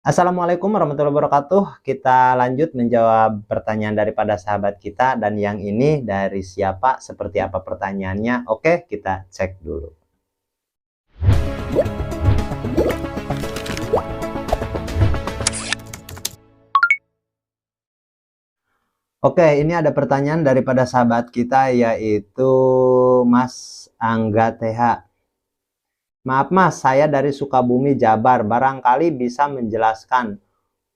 Assalamualaikum warahmatullahi wabarakatuh. Kita lanjut menjawab pertanyaan daripada sahabat kita, dan yang ini dari siapa, seperti apa pertanyaannya. Oke, kita cek dulu. Oke, ini ada pertanyaan daripada sahabat kita, yaitu Mas Angga TH. Maaf Mas, saya dari Sukabumi, Jabar. Barangkali bisa menjelaskan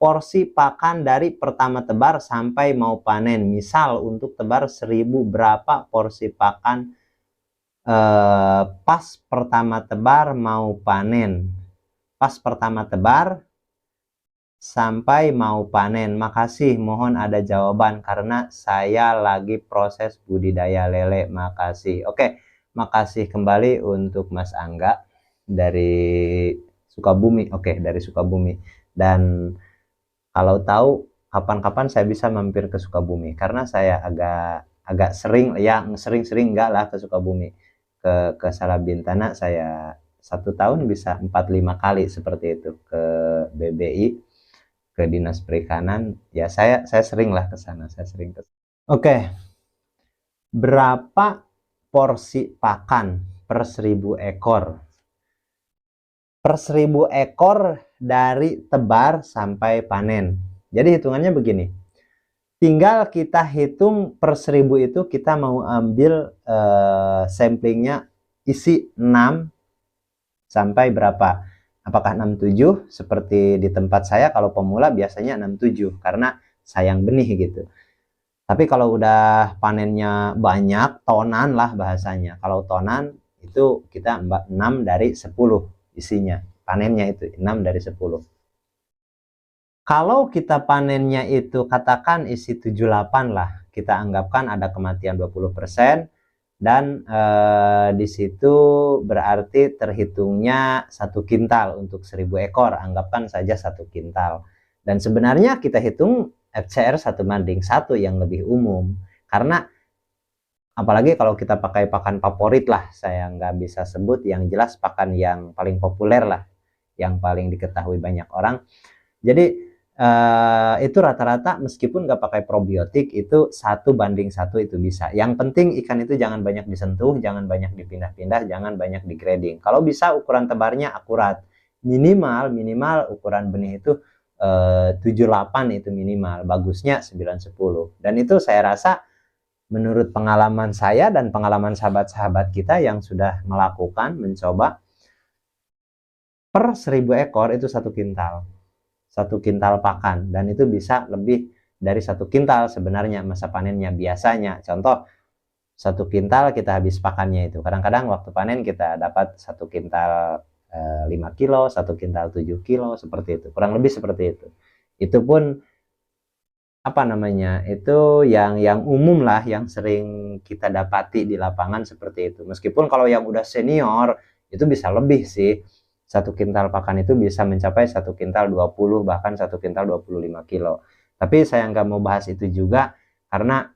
porsi pakan dari pertama tebar sampai mau panen. Misal untuk tebar 1000, berapa porsi pakan pas pertama tebar mau panen. Pas pertama tebar sampai mau panen. Makasih, mohon ada jawaban karena saya lagi proses budidaya lele. Makasih. Oke, makasih kembali untuk Mas Angga dari Sukabumi. Oke, dari Sukabumi. Dan kalau tahu kapan-kapan saya bisa mampir ke Sukabumi, karena saya agak sering, ya sering-sering enggak lah ke Sukabumi. Ke Salabintana saya 1 tahun bisa 4-5 kali seperti itu, ke BBI, ke Dinas Perikanan. Ya saya sering lah ke sana, saya sering ke. Oke, berapa porsi pakan per 1000 ekor? Per 1000 ekor dari tebar sampai panen. Jadi hitungannya begini. Tinggal kita hitung per 1000 itu kita mau ambil samplingnya isi 6 sampai berapa? Apakah 67 seperti di tempat saya? Kalau pemula biasanya 67 karena sayang benih gitu. Tapi kalau udah panennya banyak, tonan lah bahasanya. Kalau tonan itu kita 6 dari 10 isinya. Panennya itu 6 dari 10. Kalau kita panennya itu katakan isi 78 lah, kita anggapkan ada kematian 20%, dan di situ berarti terhitungnya 1 kintal untuk 1000 ekor, anggapkan saja 1 kintal. Dan sebenarnya kita hitung FCR 1:1 yang lebih umum, karena apalagi kalau kita pakai pakan favorit lah, saya nggak bisa sebut, yang jelas pakan yang paling populer lah, yang paling diketahui banyak orang. Jadi itu rata-rata meskipun nggak pakai probiotik itu 1:1 itu bisa. Yang penting ikan itu jangan banyak disentuh, jangan banyak dipindah-pindah, jangan banyak digrading. Kalau bisa ukuran tebarnya akurat. Minimal ukuran benih itu 78 itu minimal. Bagusnya 9-10. Dan itu saya rasa menurut pengalaman saya dan pengalaman sahabat-sahabat kita yang sudah melakukan, mencoba, per 1000 ekor itu 1 kintal. 1 kintal pakan, dan itu bisa lebih dari 1 kintal sebenarnya masa panennya biasanya. Contoh 1 kintal kita habis pakannya itu. Kadang-kadang waktu panen kita dapat 1 kintal 5 kilo, 1 kintal 7 kilo, seperti itu. Kurang lebih seperti itu. Itu pun apa namanya? Itu yang umum lah, yang sering kita dapati di lapangan seperti itu. Meskipun kalau yang udah senior itu bisa lebih sih. 1 kintal pakan itu bisa mencapai 1 kintal 20, bahkan 1 kintal 25 kilo. Tapi saya nggak mau bahas itu juga, karena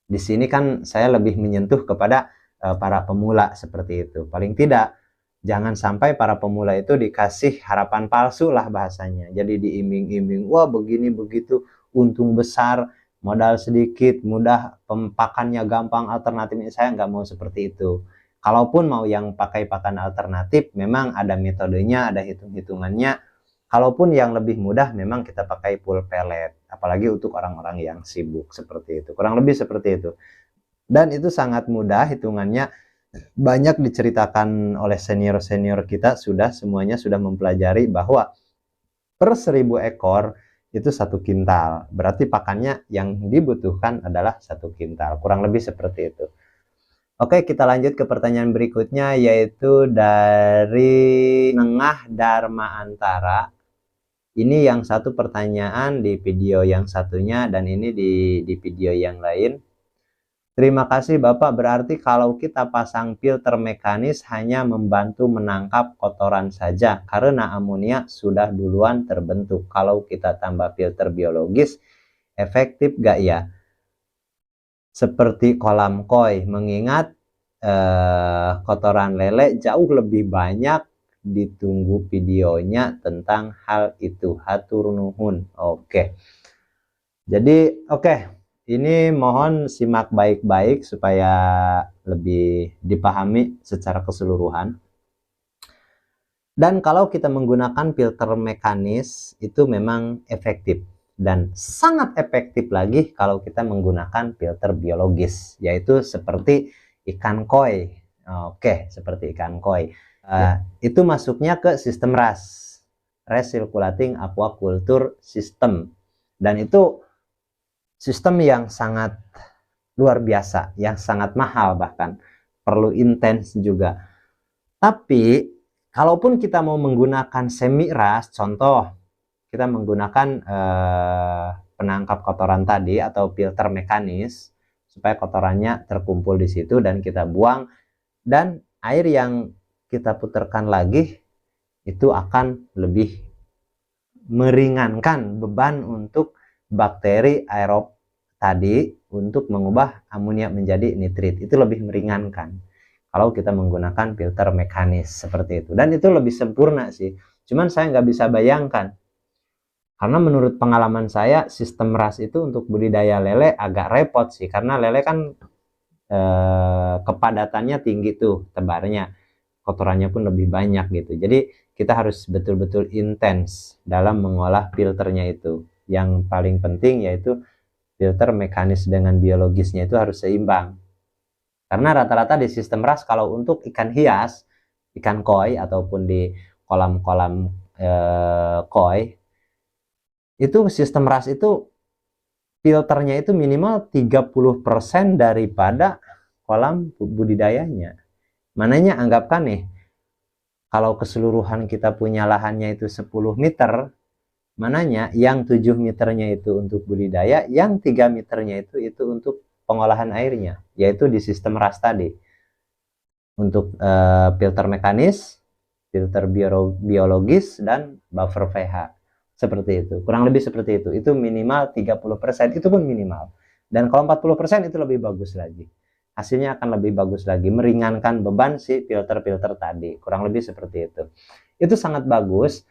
di sini kan saya lebih menyentuh kepada para pemula seperti itu. Paling tidak, jangan sampai para pemula itu dikasih harapan palsu lah bahasanya. Jadi diiming-iming, wah begini begitu, untung besar, modal sedikit, mudah, pakannya gampang, alternatifnya. Saya nggak mau seperti itu. Kalaupun mau yang pakai pakan alternatif, memang ada metodenya, ada hitung-hitungannya. Kalaupun yang lebih mudah, memang kita pakai full pellet. Apalagi untuk orang-orang yang sibuk seperti itu. Kurang lebih seperti itu. Dan itu sangat mudah hitungannya. Banyak diceritakan oleh senior-senior kita, semuanya sudah mempelajari bahwa per 1000 ekor itu 1 kintal. Berarti pakannya yang dibutuhkan adalah 1 kintal. Kurang lebih seperti itu. Oke, kita lanjut ke pertanyaan berikutnya, yaitu dari Nengah Dharma Antara. Ini yang satu pertanyaan di video yang satunya, dan ini di video yang lain. Terima kasih Bapak, berarti kalau kita pasang filter mekanis hanya membantu menangkap kotoran saja, karena amonia sudah duluan terbentuk. Kalau kita tambah filter biologis, efektif gak ya? Seperti kolam koi, mengingat kotoran lele jauh lebih banyak ditunggu videonya tentang hal itu. Hatur nuhun. Oke. Jadi ini mohon simak baik-baik supaya lebih dipahami secara keseluruhan. Dan kalau kita menggunakan filter mekanis itu memang efektif, dan sangat efektif lagi kalau kita menggunakan filter biologis, yaitu seperti ikan koi. Seperti ikan koi. Itu masuknya ke sistem RAS, Recirculating Aquaculture System, dan itu sistem yang sangat luar biasa, yang sangat mahal, bahkan perlu intens juga. Tapi kalaupun kita mau menggunakan semi RAS, contoh kita menggunakan penangkap kotoran tadi atau filter mekanis supaya kotorannya terkumpul di situ dan kita buang, dan air yang kita putarkan lagi itu akan lebih meringankan beban untuk bakteri aerob tadi untuk mengubah amonia menjadi nitrit. Itu lebih meringankan kalau kita menggunakan filter mekanis seperti itu, dan itu lebih sempurna sih. Cuman saya nggak bisa bayangkan, karena menurut pengalaman saya sistem RAS itu untuk budidaya lele agak repot sih, karena lele kan kepadatannya tinggi tuh, tebarnya, kotorannya pun lebih banyak gitu. Jadi kita harus betul-betul intens dalam mengolah filternya itu. Yang paling penting yaitu filter mekanis dengan biologisnya itu harus seimbang. Karena rata-rata di sistem RAS kalau untuk ikan hias, ikan koi ataupun di kolam-kolam koi, itu sistem RAS itu filternya itu minimal 30% daripada kolam budidayanya. Mananya anggapkan nih, kalau keseluruhan kita punya lahannya itu 10 meter, mananya yang 7 meternya itu untuk budidaya, yang 3 meternya itu untuk pengolahan airnya, yaitu di sistem RAS tadi. Untuk filter mekanis, filter biologis, dan buffer pH. Seperti itu, kurang lebih seperti itu. Itu minimal 30%, itu pun minimal. Dan kalau 40% itu lebih bagus lagi. Hasilnya akan lebih bagus lagi, meringankan beban si filter-filter tadi. Kurang lebih seperti itu. Itu sangat bagus.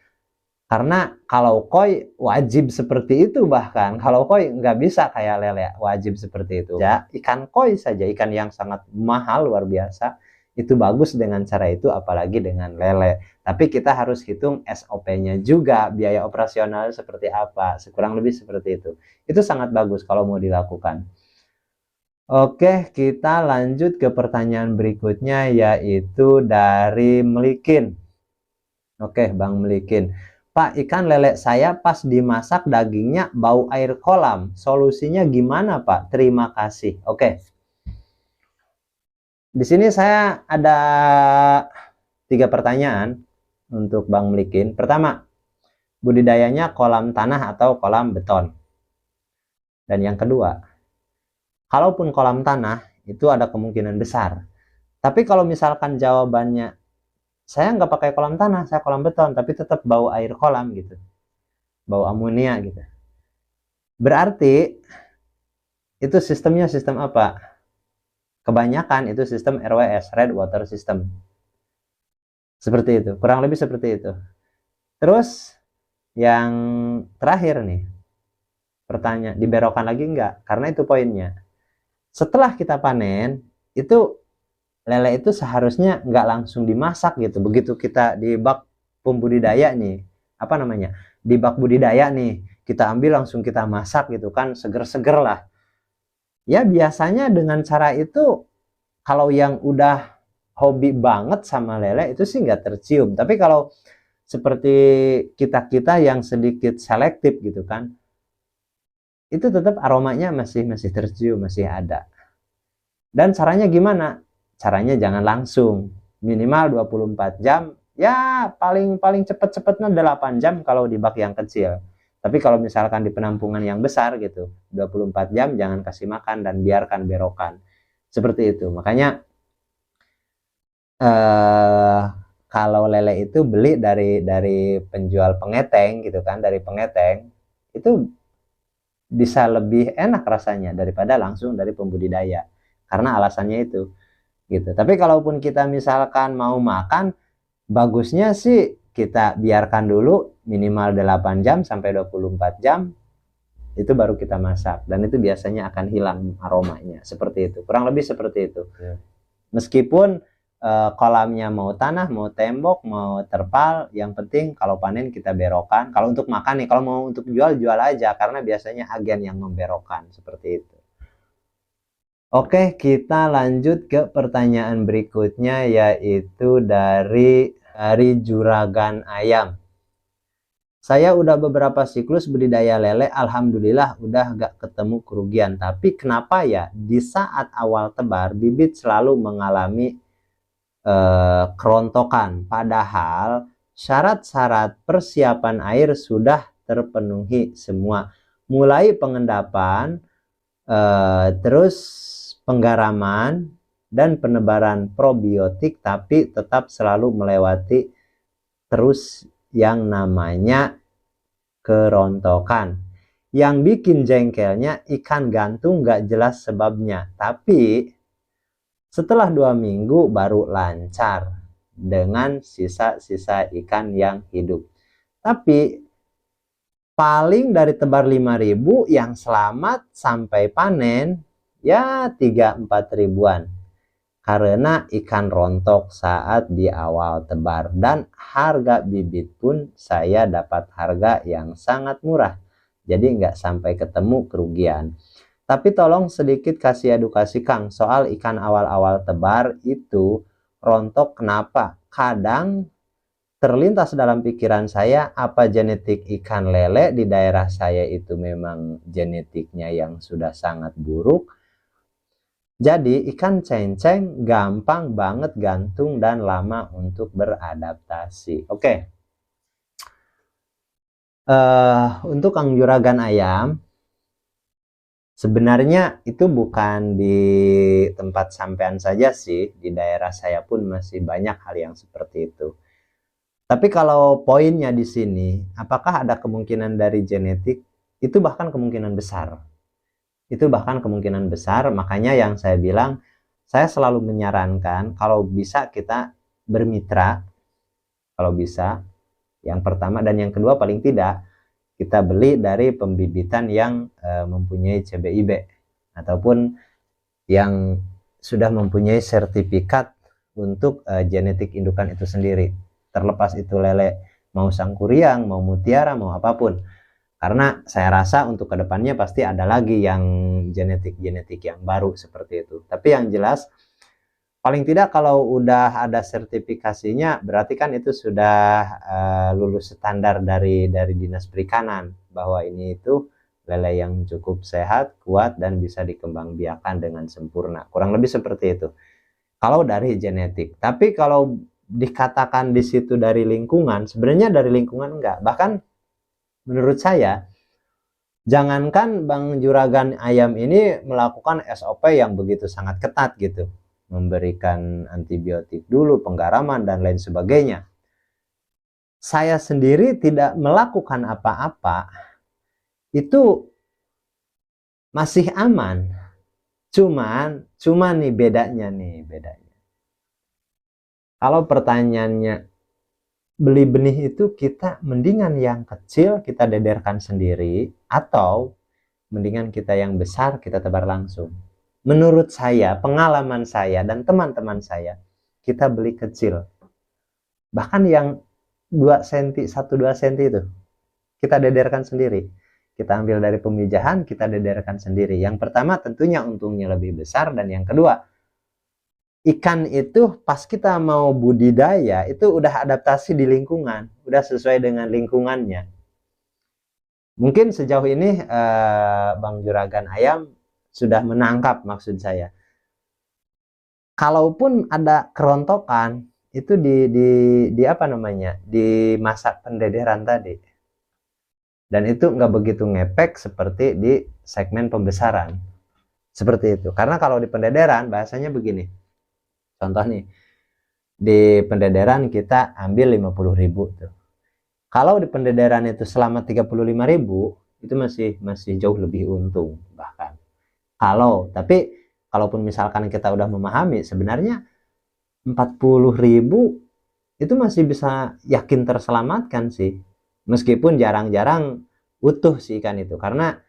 Karena kalau koi wajib seperti itu, bahkan kalau koi nggak bisa kayak lele, wajib seperti itu. Ya, ikan koi saja, ikan yang sangat mahal luar biasa, itu bagus dengan cara itu, apalagi dengan lele. Tapi kita harus hitung SOP-nya juga, biaya operasional seperti apa, kurang lebih seperti itu. Itu sangat bagus kalau mau dilakukan. Oke, kita lanjut ke pertanyaan berikutnya, yaitu dari Melikin. Oke, Bang Melikin. Pak, ikan lele saya pas dimasak dagingnya bau air kolam. Solusinya gimana, Pak? Terima kasih. Oke. Di sini saya ada 3 pertanyaan untuk Bang Melikin. Pertama, budidayanya kolam tanah atau kolam beton? Dan yang kedua, kalaupun kolam tanah, itu ada kemungkinan besar. Tapi kalau misalkan jawabannya, saya nggak pakai kolam tanah, saya kolam beton, tapi tetap bau air kolam gitu, bau amonia gitu, berarti itu sistemnya sistem apa? Kebanyakan itu sistem RWS, Red Water System. Seperti itu, kurang lebih seperti itu. Terus yang terakhir nih, pertanyaan, diberokan lagi nggak? Karena itu poinnya. Setelah kita panen, itu lele itu seharusnya nggak langsung dimasak gitu. Begitu kita di bak pembudidaya nih, apa namanya, di bak budidaya nih, kita ambil langsung kita masak gitu kan, seger-seger lah. Ya biasanya dengan cara itu, kalau yang udah hobi banget sama lele itu sih nggak tercium. Tapi kalau seperti kita-kita yang sedikit selektif gitu kan, itu tetap aromanya masih tercium, masih ada. Dan caranya gimana? Caranya jangan langsung, minimal 24 jam, ya paling cepet-cepetnya 8 jam kalau di bak yang kecil. Tapi kalau misalkan di penampungan yang besar gitu, 24 jam jangan kasih makan dan biarkan berokan. Seperti itu. Makanya kalau lele itu beli dari penjual pengeteng gitu kan, dari pengeteng, itu bisa lebih enak rasanya daripada langsung dari pembudidaya. Karena alasannya itu gitu. Tapi kalaupun kita misalkan mau makan, bagusnya sih kita biarkan dulu minimal 8 jam sampai 24 jam, itu baru kita masak, dan itu biasanya akan hilang aromanya. Seperti itu, kurang lebih seperti itu. Meskipun kolamnya mau tanah, mau tembok, mau terpal, yang penting kalau panen kita berokan. Kalau untuk makan nih, kalau mau untuk jual, jual aja, karena biasanya agen yang memberokkan, seperti itu. Oke, kita lanjut ke pertanyaan berikutnya, yaitu dari Juragan Ayam. Saya udah beberapa siklus budidaya lele, alhamdulillah udah gak ketemu kerugian. Tapi kenapa ya di saat awal tebar bibit selalu mengalami kerontokan, padahal syarat-syarat persiapan air sudah terpenuhi semua, mulai pengendapan, terus penggaraman dan penebaran probiotik, tapi tetap selalu melewati terus yang namanya kerontokan. Yang bikin jengkelnya, ikan gantung gak jelas sebabnya, tapi setelah 2 minggu baru lancar dengan sisa-sisa ikan yang hidup. Tapi paling dari tebar 5.000 yang selamat sampai panen ya 3-4 ribuan. Karena ikan rontok saat di awal tebar, dan harga bibit pun saya dapat harga yang sangat murah. Jadi nggak sampai ketemu kerugian. Tapi tolong sedikit kasih edukasi Kang, soal ikan awal-awal tebar itu rontok kenapa? Kadang terlintas dalam pikiran saya, apa genetik ikan lele di daerah saya itu memang genetiknya yang sudah sangat buruk. Jadi ikan cenceng gampang banget gantung dan lama untuk beradaptasi. Oke. Untuk Kang Juragan Ayam, sebenarnya itu bukan di tempat sampean saja sih, di daerah saya pun masih banyak hal yang seperti itu. Tapi kalau poinnya di sini, apakah ada kemungkinan dari genetik? Itu bahkan kemungkinan besar. Itu bahkan kemungkinan besar, makanya yang saya bilang, saya selalu menyarankan kalau bisa kita bermitra, kalau bisa, yang pertama, dan yang kedua paling tidak, kita beli dari pembibitan yang mempunyai CBIB ataupun yang sudah mempunyai sertifikat untuk genetik indukan itu sendiri. Terlepas itu lele mau sangkuriang, mau mutiara, mau apapun. Karena saya rasa untuk kedepannya pasti ada lagi yang genetik-genetik yang baru seperti itu. Tapi yang jelas, paling tidak kalau udah ada sertifikasinya, berarti kan itu sudah lulus standar dari Dinas Perikanan, bahwa ini itu lele yang cukup sehat, kuat, dan bisa dikembangbiakan dengan sempurna. Kurang lebih seperti itu kalau dari genetik. Tapi kalau dikatakan di situ dari lingkungan, sebenarnya dari lingkungan enggak. Bahkan menurut saya, jangankan Bang Juragan Ayam ini melakukan SOP yang begitu sangat ketat gitu, memberikan antibiotik dulu, penggaraman, dan lain sebagainya. Saya sendiri tidak melakukan apa-apa, itu masih aman. Cuman nih bedanya. Kalau pertanyaannya beli benih itu, kita mendingan yang kecil kita dederkan sendiri, atau mendingan kita yang besar kita tebar langsung. Menurut saya, pengalaman saya dan teman-teman saya, kita beli kecil. Bahkan yang 2 cm, 1-2 cm itu kita dederkan sendiri. Kita ambil dari pemijahan, kita dederkan sendiri. Yang pertama tentunya untungnya lebih besar, dan yang kedua, ikan itu pas kita mau budidaya itu udah adaptasi di lingkungan, udah sesuai dengan lingkungannya. Mungkin sejauh ini Bang Juragan Ayam sudah menangkap maksud saya. Kalaupun ada kerontokan itu di apa namanya, di masa pendederan tadi, dan itu nggak begitu ngepek seperti di segmen pembesaran seperti itu. Karena kalau di pendederan bahasanya begini, contoh nih, di pendederan kita ambil 50.000 tuh. Kalau di pendederan itu selama 35.000, itu masih jauh lebih untung bahkan. Tapi kalaupun misalkan kita udah memahami, sebenarnya 40.000 itu masih bisa yakin terselamatkan sih. Meskipun jarang-jarang utuh sih ikan itu, karena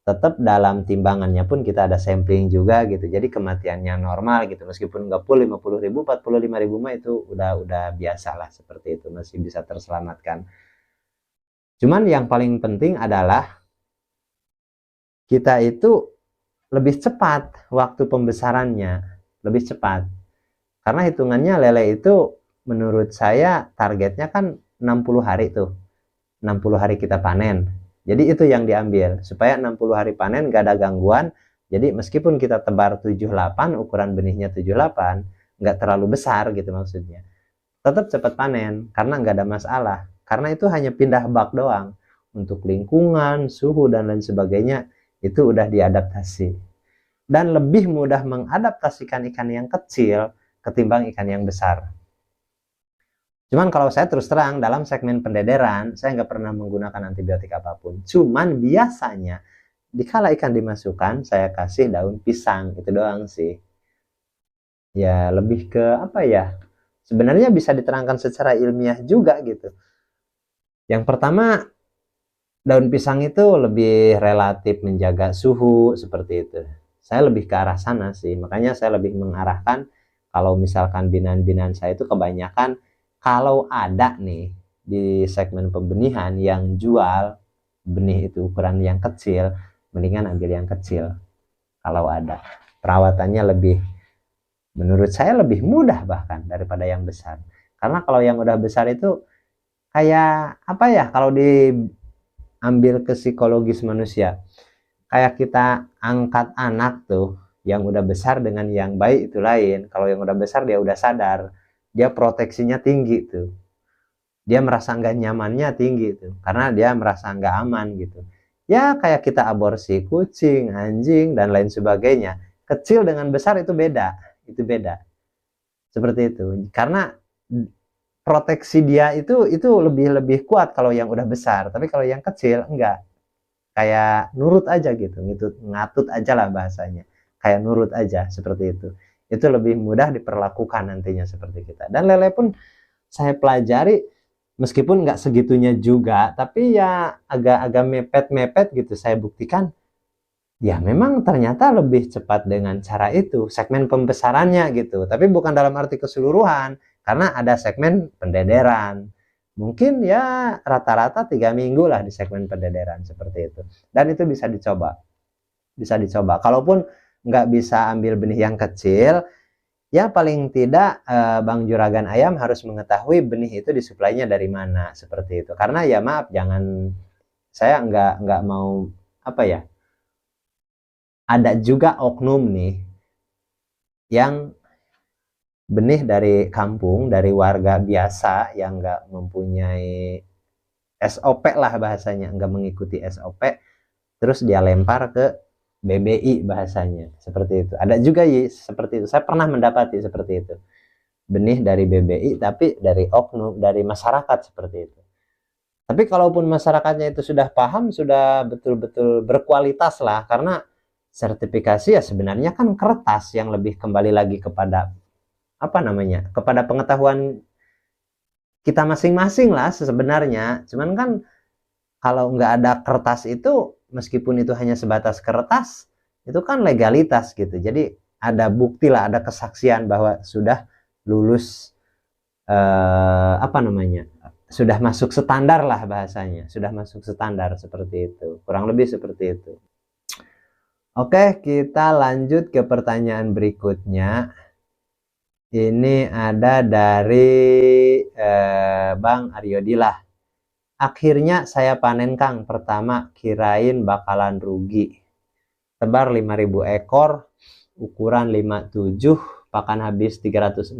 tetap dalam timbangannya pun kita ada sampling juga gitu. Jadi kematiannya normal gitu. Meskipun nggak full 50.000, 45.000 mah itu udah biasa lah, seperti itu, masih bisa terselamatkan. Cuman yang paling penting adalah kita itu lebih cepat waktu pembesarannya, lebih cepat. Karena hitungannya lele itu menurut saya targetnya kan 60 hari tuh. 60 hari kita panen. Jadi itu yang diambil, supaya 60 hari panen gak ada gangguan. Jadi meskipun kita tebar 78, ukuran benihnya 78, nggak terlalu besar gitu maksudnya. Tetap cepat panen, karena nggak ada masalah. Karena itu hanya pindah bak doang. Untuk lingkungan, suhu, dan lain sebagainya, itu udah diadaptasi. Dan lebih mudah mengadaptasikan ikan yang kecil ketimbang ikan yang besar. Cuman kalau saya terus terang, dalam segmen pendederan, saya nggak pernah menggunakan antibiotik apapun. Cuman biasanya, dikala ikan dimasukkan, saya kasih daun pisang. Itu doang sih. Ya, lebih ke apa ya? Sebenarnya bisa diterangkan secara ilmiah juga gitu. Yang pertama, daun pisang itu lebih relatif menjaga suhu, seperti itu. Saya lebih ke arah sana sih. Makanya saya lebih mengarahkan, kalau misalkan binaan-binaan saya itu kebanyakan, kalau ada nih di segmen pembenihan yang jual benih itu ukuran yang kecil, mendingan ambil yang kecil. Kalau ada, perawatannya lebih, menurut saya lebih mudah bahkan daripada yang besar. Karena kalau yang udah besar itu kayak apa ya, kalau diambil ke psikologis manusia, kayak kita angkat anak tuh yang udah besar dengan yang baik itu lain. Kalau yang udah besar dia udah sadar, dia proteksinya tinggi tuh, dia merasa nggak nyamannya tinggi tuh, karena dia merasa nggak aman gitu. Ya kayak kita aborsi kucing, anjing, dan lain sebagainya. Kecil dengan besar itu beda, itu beda. Seperti itu. Karena proteksi dia itu lebih lebih kuat kalau yang udah besar, tapi kalau yang kecil enggak. Kayak nurut aja gitu, ngatut aja lah bahasanya. Kayak nurut aja, seperti itu. Itu lebih mudah diperlakukan nantinya seperti kita. Dan lele pun saya pelajari, meskipun nggak segitunya juga, tapi ya agak-agak mepet-mepet gitu, saya buktikan ya memang ternyata lebih cepat dengan cara itu, segmen pembesarannya gitu. Tapi bukan dalam arti keseluruhan, karena ada segmen pendederan. Mungkin ya rata-rata 3 minggu lah di segmen pendederan, seperti itu. Dan itu bisa dicoba. Bisa dicoba. Kalaupun nggak bisa ambil benih yang kecil, ya paling tidak Bang Juragan Ayam harus mengetahui benih itu disuplainya dari mana, seperti itu. Karena ya maaf, jangan, saya nggak mau apa ya, ada juga oknum nih yang benih dari kampung, dari warga biasa yang nggak mempunyai SOP lah bahasanya, nggak mengikuti SOP, terus dia lempar ke BBI bahasanya, seperti itu. Ada juga ya seperti itu, saya pernah mendapati seperti itu, benih dari BBI tapi dari oknum, dari masyarakat, seperti itu. Tapi kalaupun masyarakatnya itu sudah paham, sudah betul-betul berkualitas lah, karena sertifikasi ya sebenarnya kan kertas, yang lebih kembali lagi kepada apa namanya, kepada pengetahuan kita masing-masing lah sebenarnya. Cuman kan kalau nggak ada kertas itu, meskipun itu hanya sebatas kertas, itu kan legalitas gitu. Jadi ada bukti lah, ada kesaksian bahwa sudah lulus apa namanya, sudah masuk standar lah bahasanya, sudah masuk standar, seperti itu, kurang lebih seperti itu. Oke, kita lanjut ke pertanyaan berikutnya. Ini ada dari Bang Aryodilah. Akhirnya saya panen Kang, pertama kirain bakalan rugi. Tebar 5.000 ekor, ukuran 57, pakan habis 360,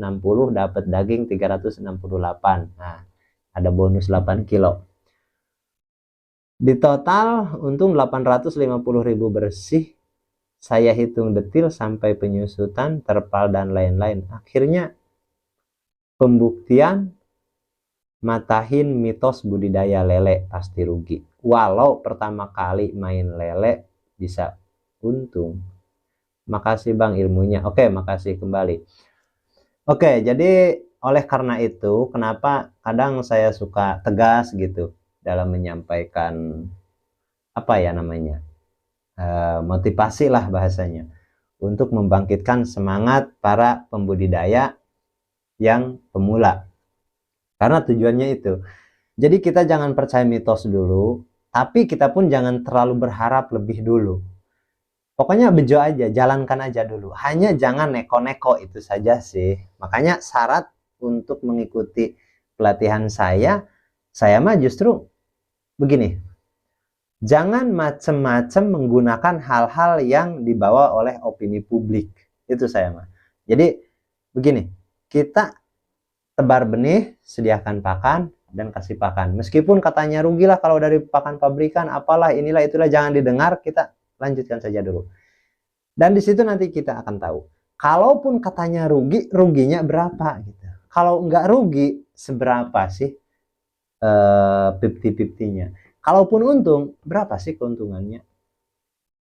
dapat daging 368. Nah, ada bonus 8 kilo. Di total untung 850.000 bersih. Saya hitung detil sampai penyusutan, terpal, dan lain-lain. Akhirnya pembuktian matahin mitos budidaya lele pasti rugi. Walau pertama kali main lele bisa untung. Makasih Bang ilmunya. Oke, makasih kembali. Oke, jadi oleh karena itu, kenapa kadang saya suka tegas gitu dalam menyampaikan apa ya namanya, motivasi lah bahasanya, untuk membangkitkan semangat para pembudidaya yang pemula. Karena tujuannya itu. Jadi kita jangan percaya mitos dulu, tapi kita pun jangan terlalu berharap lebih dulu. Pokoknya bejo aja, jalankan aja dulu. Hanya jangan neko-neko, itu saja sih. Makanya syarat untuk mengikuti pelatihan saya mah justru begini. Jangan macam-macam menggunakan hal-hal yang dibawa oleh opini publik. Itu saya mah. Jadi begini, kita tebar benih, sediakan pakan, dan kasih pakan. Meskipun katanya rugilah kalau dari pakan pabrikan, apalah, inilah, itulah, jangan didengar, kita lanjutkan saja dulu. Dan di situ nanti kita akan tahu. Kalaupun katanya rugi, ruginya berapa gitu. Kalau nggak rugi, seberapa sih 50-50-nya. Kalaupun untung, berapa sih keuntungannya?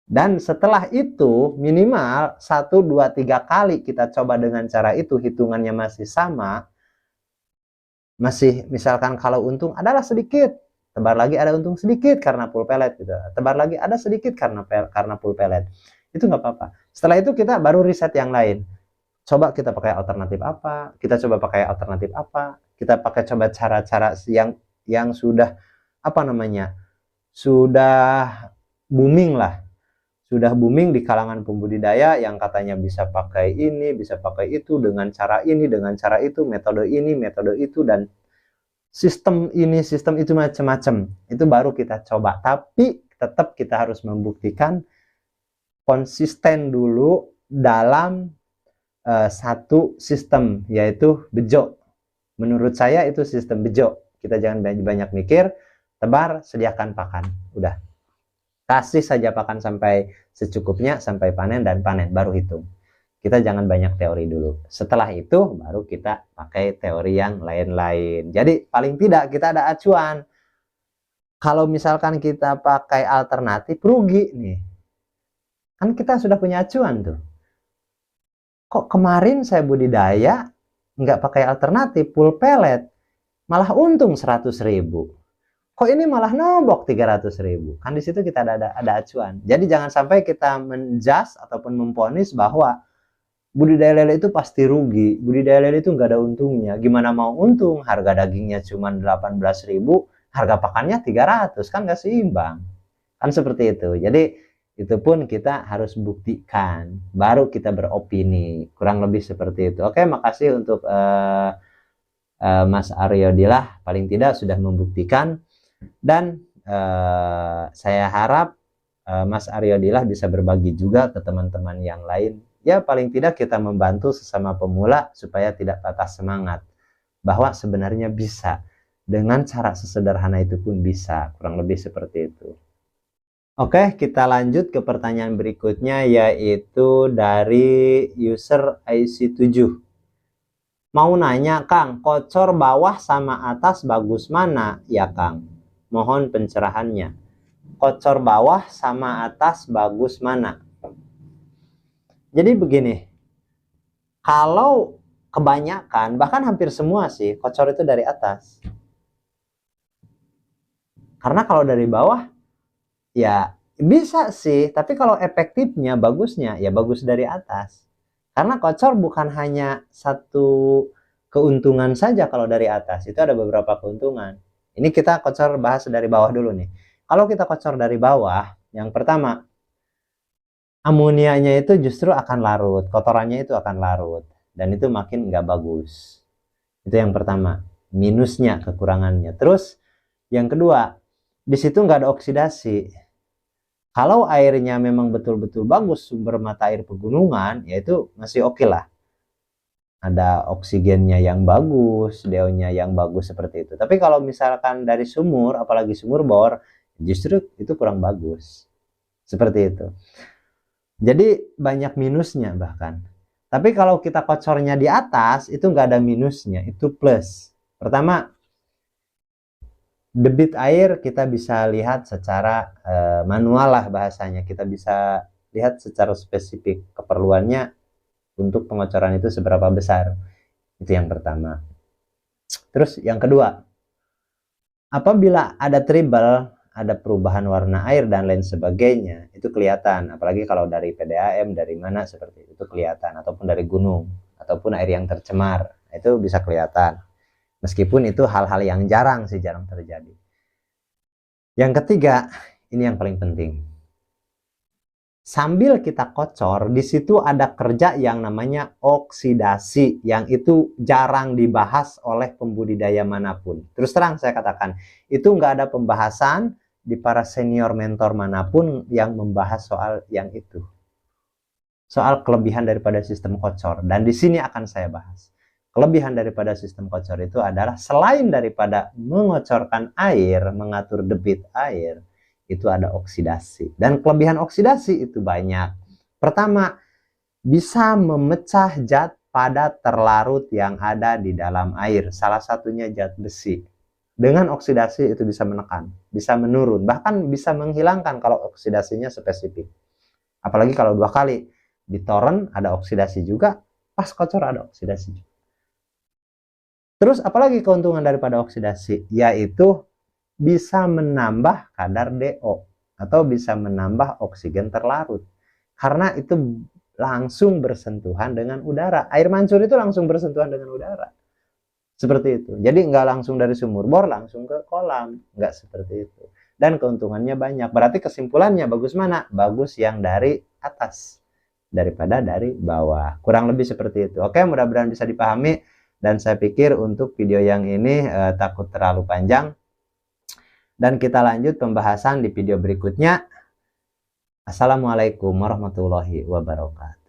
Dan setelah itu, minimal 1, 2, 3 kali kita coba dengan cara itu, hitungannya masih sama, masih misalkan kalau untung adalah sedikit, tebar lagi ada untung sedikit karena full pellet gitu, tebar lagi ada sedikit karena full pellet, itu nggak apa-apa. Setelah itu kita baru riset yang lain, coba kita pakai alternatif apa, kita coba pakai alternatif apa, kita pakai coba cara-cara yang sudah apa namanya, sudah booming lah, sudah booming di kalangan pembudidaya, yang katanya bisa pakai ini, bisa pakai itu, dengan cara ini, dengan cara itu, metode ini, metode itu, dan sistem ini, sistem itu, macam-macam. Itu baru kita coba. Tapi tetap kita harus membuktikan konsisten dulu dalam satu sistem, yaitu bejo. Menurut saya itu sistem bejo. Kita jangan banyak mikir, tebar, sediakan pakan. Udah. Kasih saja pakan sampai secukupnya, sampai panen, dan panen baru hitung. Kita jangan banyak teori dulu. Setelah itu baru kita pakai teori yang lain-lain. Jadi paling tidak kita ada acuan. Kalau misalkan kita pakai alternatif, rugi nih. Kan kita sudah punya acuan tuh. Kok kemarin saya budidaya nggak pakai alternatif, full pellet, malah untung 100.000. Kok ini malah nombok 300.000? Kan di situ kita ada acuan. Jadi jangan sampai kita menjudge ataupun memponis bahwa budidaya lele itu pasti rugi, budidaya lele itu nggak ada untungnya. Gimana mau untung? Harga dagingnya cuma 18.000, harga pakannya 300, kan nggak seimbang. Kan seperti itu. Jadi itu pun kita harus buktikan, baru kita beropini. Kurang lebih seperti itu. Oke, makasih untuk Mas Aryo Dilah, paling tidak sudah membuktikan. Dan saya harap Mas Aryo Dilah bisa berbagi juga ke teman-teman yang lain. Ya paling tidak kita membantu sesama pemula supaya tidak patah semangat. Bahwa sebenarnya bisa. Dengan cara sesederhana itu pun bisa. Kurang lebih seperti itu. Oke, kita lanjut ke pertanyaan berikutnya, yaitu dari user IC7. Mau nanya, Kang, kocor bawah sama atas bagus mana ya, Kang? Mohon pencerahannya. Kocor bawah sama atas bagus mana? Jadi begini, kalau kebanyakan, bahkan hampir semua sih, kocor itu dari atas. Karena kalau dari bawah, ya bisa sih, tapi kalau efektifnya, bagusnya, ya bagus dari atas. Karena kocor bukan hanya satu keuntungan saja kalau dari atas, itu ada beberapa keuntungan. Ini kita kocor bahas dari bawah dulu nih. Kalau kita kocor dari bawah, yang pertama, amonianya itu justru akan larut, kotorannya itu akan larut, dan itu makin nggak bagus. Itu yang pertama, minusnya, kekurangannya. Terus yang kedua, di situ nggak ada oksidasi. Kalau airnya memang betul-betul bagus, sumber mata air pegunungan, ya itu masih oke lah. Ada oksigennya yang bagus, DO-nya yang bagus seperti itu. Tapi kalau misalkan dari sumur, apalagi sumur bor, justru itu kurang bagus. Seperti itu. Jadi banyak minusnya bahkan. Tapi kalau kita kocornya di atas, itu nggak ada minusnya, itu plus. Pertama, debit air kita bisa lihat secara manual lah bahasanya. Kita bisa lihat secara spesifik keperluannya untuk pengocoran itu seberapa besar. Itu yang pertama. Terus yang kedua, apabila ada tribal, ada perubahan warna air dan lain sebagainya, itu kelihatan. Apalagi kalau dari PDAM, dari mana seperti itu kelihatan, ataupun dari gunung, ataupun air yang tercemar, itu bisa kelihatan. Meskipun itu hal-hal yang jarang sih, jarang terjadi. Yang ketiga, ini yang paling penting. Sambil kita kocor, di situ ada kerja yang namanya oksidasi, yang itu jarang dibahas oleh pembudidaya manapun. Terus terang saya katakan, itu nggak ada pembahasan di para senior mentor manapun yang membahas soal yang itu. Soal kelebihan daripada sistem kocor. Dan di sini akan saya bahas. Kelebihan daripada sistem kocor itu adalah selain daripada mengocorkan air, mengatur debit air, itu ada oksidasi. Dan kelebihan oksidasi itu banyak. Pertama, bisa memecah zat padat terlarut yang ada di dalam air. Salah satunya zat besi. Dengan oksidasi itu bisa menekan, bisa menurun, bahkan bisa menghilangkan kalau oksidasinya spesifik. Apalagi kalau 2 kali. Di toren ada oksidasi juga, pas kocor ada oksidasi juga. Terus apalagi keuntungan daripada oksidasi? Yaitu bisa menambah kadar DO atau bisa menambah oksigen terlarut. Karena itu langsung bersentuhan dengan udara. Air mancur itu langsung bersentuhan dengan udara. Seperti itu. Jadi nggak langsung dari sumur bor langsung ke kolam. Nggak seperti itu. Dan keuntungannya banyak. Berarti kesimpulannya bagus mana? Bagus yang dari atas daripada dari bawah. Kurang lebih seperti itu. Oke, mudah-mudahan bisa dipahami. Dan saya pikir untuk video yang ini takut terlalu panjang. Dan kita lanjut pembahasan di video berikutnya. Assalamualaikum warahmatullahi wabarakatuh.